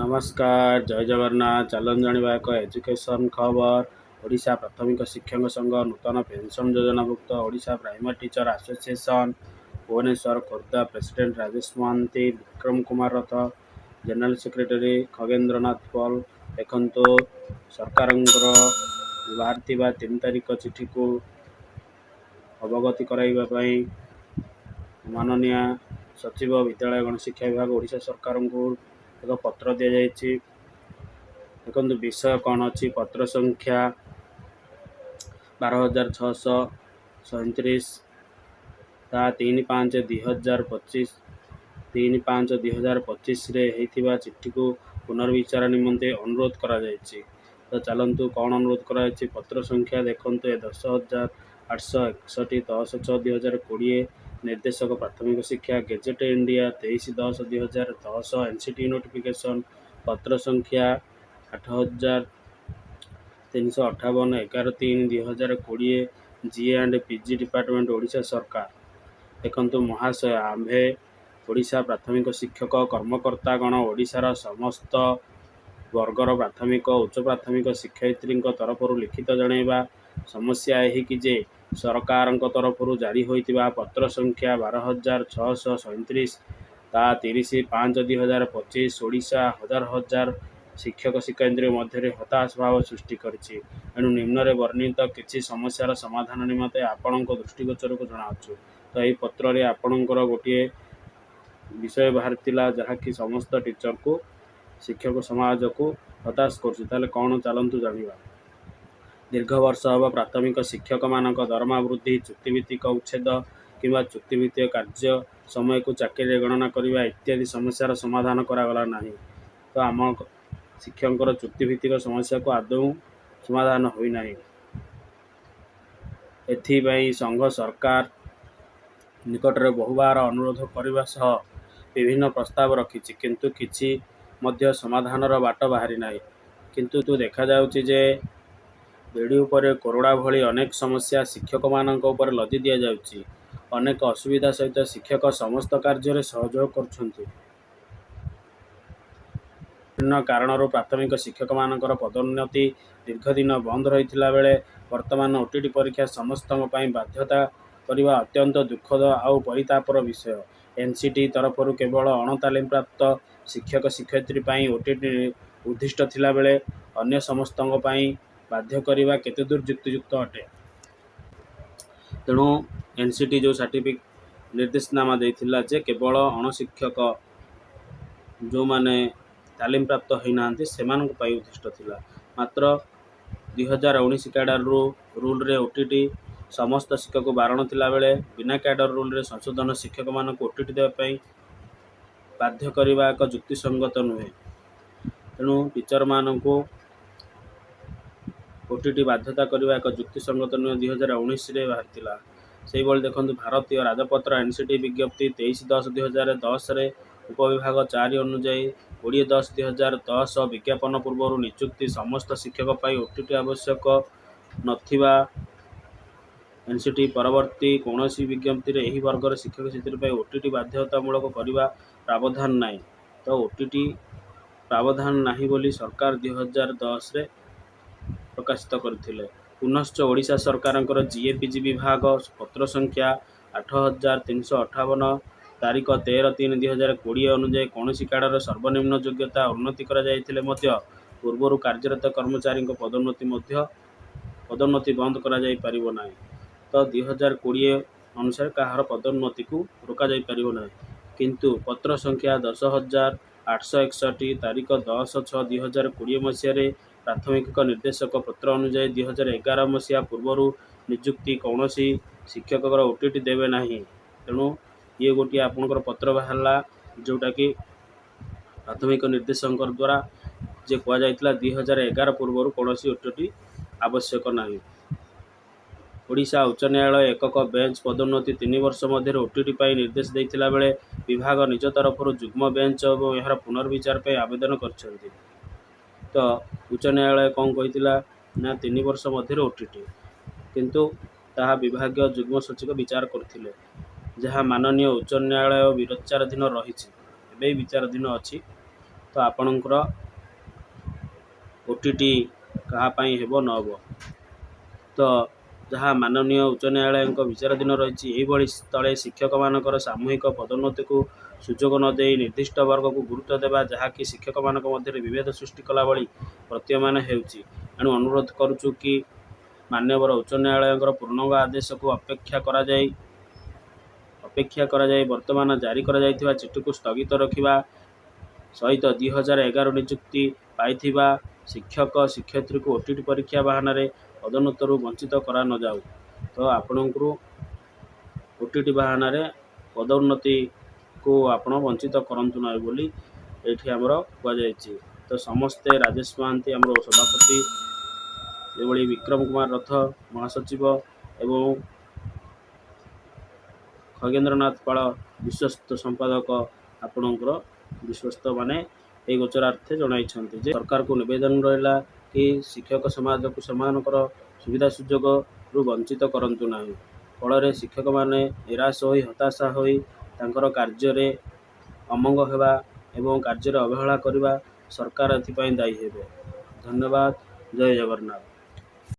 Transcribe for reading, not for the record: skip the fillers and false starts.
नमस्कार जय जगन्नाथ चलन जाना एक एजुकेशन खबर। ओडिशा प्राथमिक शिक्षक संघ नूतन पेंशन योजनाभुक्त Odisha primary teacher association Bhubaneswar Khordha president Rajesh Mahanty Bikram Kumar Rath general secretary खगेन्द्रनाथ पल देखु सरकार बाहरी 3 तारिख चिठी को अवगति कराइबाई माननीय सचिव विद्यालय गणशिक्षा विभाग ओडिशा सरकार को एक पत्र दि जाइए। देखो विषय कौन अच्छी पत्र संख्या 12,637 3/5/2025 3/5/2025 होता चिठी को पुनर्विचार निमंते अनुरोध करा जाइए। तो चलतु कौन अनुरोध करा पत्र संख्या देखो 10,861/10/6/2020 निर्देशक प्राथमिक शिक्षा गेजेट इंडिया 23/10/2010 एनसीटी नोटिफिकेशन पत्र संख्या 8,358 11/3/2020 जी&पीजी डिपार्टमेंट ओडिशा सरकार। देखु महाशय आम्भे ओडिशा प्राथमिक शिक्षक कर्मकर्तागण ओडिशार समस्त वर्गर प्राथमिक उच्च प्राथमिक शिक्षयित्री तरफ लिखित जनइबा समस्या यही कि जे सरकार तरफ जारी होता पत्र संख्या 12,637 30/5/2025 ओडिशा हजार हजार शिक्षक शिक्षयित्री मध्य हताश भाव सृष्टि करिछि। एणु निम्न वर्णित किसी समस्यार समाधान निमंते आपण दृष्टिगोचर को जनाऊँ। तो यही पत्र रे आपणकर गोटे विषय बाहरी जहाँकि समस्त टीचर को शिक्षक समाज को हताश कर कौन चलतु जाना। दीर्घ वर्ष हम प्राथमिक शिक्षक मानक दरमा वृद्धि चुक्तिभित्तिक उच्छेद किंवा चुक्तिभित्तिक कार्य समय को चाकरी गणना करने इत्यादि समस्यार समाधान करागला नहीं। तो आम शिक्षक चुक्तिभित्तिक समस्या को आदौ समाधान होना। एथिपाई संघ सरकार निकटरे बहुबार अनुरोध करने सह विभिन्न प्रस्ताव रखी किंतु किछि मध्य समाधानर बाट बाहरी ना। किंतु देखा जाउछि जे बेड़ी उपरे कोरोना भली अनेक समस्या शिक्षक मानक उपर लदी दिया जाउछि। अनेक असुविधा सहित शिक्षक समस्त कार्य सहयोग करछन्ति। विभिन्न कारणों प्राथमिक शिक्षक मानकर पदोन्नति दीर्घ दिन बंद रही बेले वर्तमान ओटीटी परीक्षा समस्त बाध्यता करने अत्यंत दुखद आउ परितापर विषय। एनसीटी तरफ केवल अणतालीम प्राप्त शिक्षक शिक्षयित्री ओटीटी उद्दिष्ट थिला बेले अन्य समस्त बाध्य करने केते दूर युक्तियुक्त अटे। तेणु एनसीटी जो सर्टिफिकेट निर्देशनामा देथिला जे केवल अणशिक्षक जो माने तालीम प्राप्त होना से उद्दिष्ट थिला। मात्र 2019 कैडर रूल रे ओटीटी समस्त शिक्षक को बारण थिला बेले बिना कैडर रूल रे संशोधन शिक्षक मानक ओटीटी देवाई बाध्य करने एक युक्तिसंगत नुहे। तेणु टीचर मानक ओटीटी बाध्यता करने एक युक्तिसंगत नुहे 2019 बाहरी से देखो भारतीय राजपत्र एनसीटी विज्ञप्ति 23/10/2010 उपविभाग 4 अनुजाई 20/10/2010 विज्ञापन पूर्व नियुक्ति समस्त शिक्षक ओटीटी आवश्यक नथिबा एनसीटी परवर्ती कौन विज्ञप्ति यही वर्गर शिक्षक शिक्षयित्री ओटीटी बाध्यतामूलक करने प्रावधान नहीं। तो ओटीटी प्रावधान नहीं बोली सरकार 2010 रे प्रकाशित करथिले। पुनश्च ओडिशा सरकार जीएपीजी विभाग पत्र संख्या 8,358 तारीख 13/3/2020 अनुजाई कौन कैडर सर्वनिम्न योग्यता उन्नति पूर्वर कार्यरत कर्मचारी पदोन्नति बंद करा जाई परिबो नाही। तो 2020 अनुसार कहार पदोन्नति को रोका जाई परिबो नाही। किंतु पत्र संख्या 10,861 तारीख 10/6/2020 मसीह प्राथमिक निर्देशक पत्र अनुजाई 2011 मसीहा पूर्वर नियुक्ति कौन शिक्षक ओटीटी देवे नहीं। तेणु ये गोटे आपंकर पत्र बाहरला जोटा कि प्राथमिक निर्देशक द्वारा जे कहुला 2011 पूर्वर कौन ओटीटी आवश्यक नहीं। ओडिशा उच्च न्यायालय एकक बेंच पदोन्नति 3 वर्ष मध्य ओटीटी निर्देश देता बेले विभाग निज तरफ जुग्म बेंच और यार पुनर्विचार आवेदन करछन्ति। तो उच्च न्यायालय कौन कही ना 3 वर्ष मध्य ओटीटी किंतु ताहा विभाग जुग्म सचिव विचार करथिले जहाँ माननीय उच्च न्यायालय विचाराधीन रही विचाराधीन अच्छी। ତ ଆପଣଙ୍କର OTT କାହା ପାଇଁ ହେବ ନ ହେବ। ତ ଯାହା ମାନନୀୟ ଉଚ୍ଚ ନ୍ୟାୟାଳୟଙ୍କ ବିଚାରାଧୀନ ରହିଛି, ଏହିଭଳି ସ୍ଥଳେ ଶିକ୍ଷକମାନଙ୍କର ସାମୂହିକ ପଦୋନ୍ନତିକୁ ସୁଯୋଗ ନ ଦେଇ ନିର୍ଦ୍ଦିଷ୍ଟ ବର୍ଗକୁ ଗୁରୁତ୍ୱ ଦେବା, ଯାହାକି ଶିକ୍ଷକମାନଙ୍କ ମଧ୍ୟରେ ବିଭେଦ ସୃଷ୍ଟି କଲା ଭଳି ପ୍ରତୀୟମାନ ହେଉଛି। ଏଣୁ ଅନୁରୋଧ କରୁଛୁ କି ମାନ୍ୟବର ଉଚ୍ଚ ନ୍ୟାୟାଳୟଙ୍କର ପୂର୍ଣ୍ଣାଙ୍ଗ ଆଦେଶକୁ ଅପେକ୍ଷା କରାଯାଇ ବର୍ତ୍ତମାନ ଜାରି କରାଯାଇଥିବା ଚିଠିକୁ ସ୍ଥଗିତ ରଖିବା ସହିତ 2011 ନିଯୁକ୍ତି ପାଇଥିବା ଶିକ୍ଷକ ଶିକ୍ଷୟିତ୍ରୀଙ୍କୁ OTT ପରୀକ୍ଷା ବାହାନାରେ ପଦୋନ୍ନତିରୁ ବଞ୍ଚିତ କରା ନ ଯାଉ। ତ ଆପଣଙ୍କୁ OTT ବାହାନାରେ ପଦୋନ୍ନତିକୁ ଆପଣ ବଞ୍ଚିତ କରନ୍ତୁ ନାହିଁ ବୋଲି ଏଇଠି ଆମର କୁହାଯାଇଛି। ତ ସମସ୍ତେ ରାଜେଶ ମହାନ୍ତି ଆମର ସଭାପତି, ଏଭଳି ବିକ୍ରମ କୁମାର ରଥ ମହାସଚିବ ଏବଂ ଖଗେନ୍ଦ୍ରନାଥ ପାଳ ବିଶ୍ୱସ୍ତ ସମ୍ପାଦକ ଆପଣଙ୍କର ବିଶ୍ୱସ୍ତମାନେ ଏହି ଗୋଚରାର୍ଥେ ଜଣାଇଛନ୍ତି ଯେ ସରକାରକୁ ନିବେଦନ ରହିଲା କି ଶିକ୍ଷକ ସମାଜକୁ ସେମାନଙ୍କର ସୁବିଧା ସୁଯୋଗରୁ ବଞ୍ଚିତ କରନ୍ତୁ ନାହିଁ। ଫଳରେ ଶିକ୍ଷକମାନେ ନିରାଶ ହୋଇ ହତାଶା ହୋଇ ତାଙ୍କର କାର୍ଯ୍ୟରେ ଅମଙ୍ଗ ହେବା ଏବଂ କାର୍ଯ୍ୟରେ ଅବହେଳା କରିବା ସରକାର ଏଥିପାଇଁ ଦାୟୀ ହେବେ। ଧନ୍ୟବାଦ। ଜୟ ଜଗନ୍ନାଥ।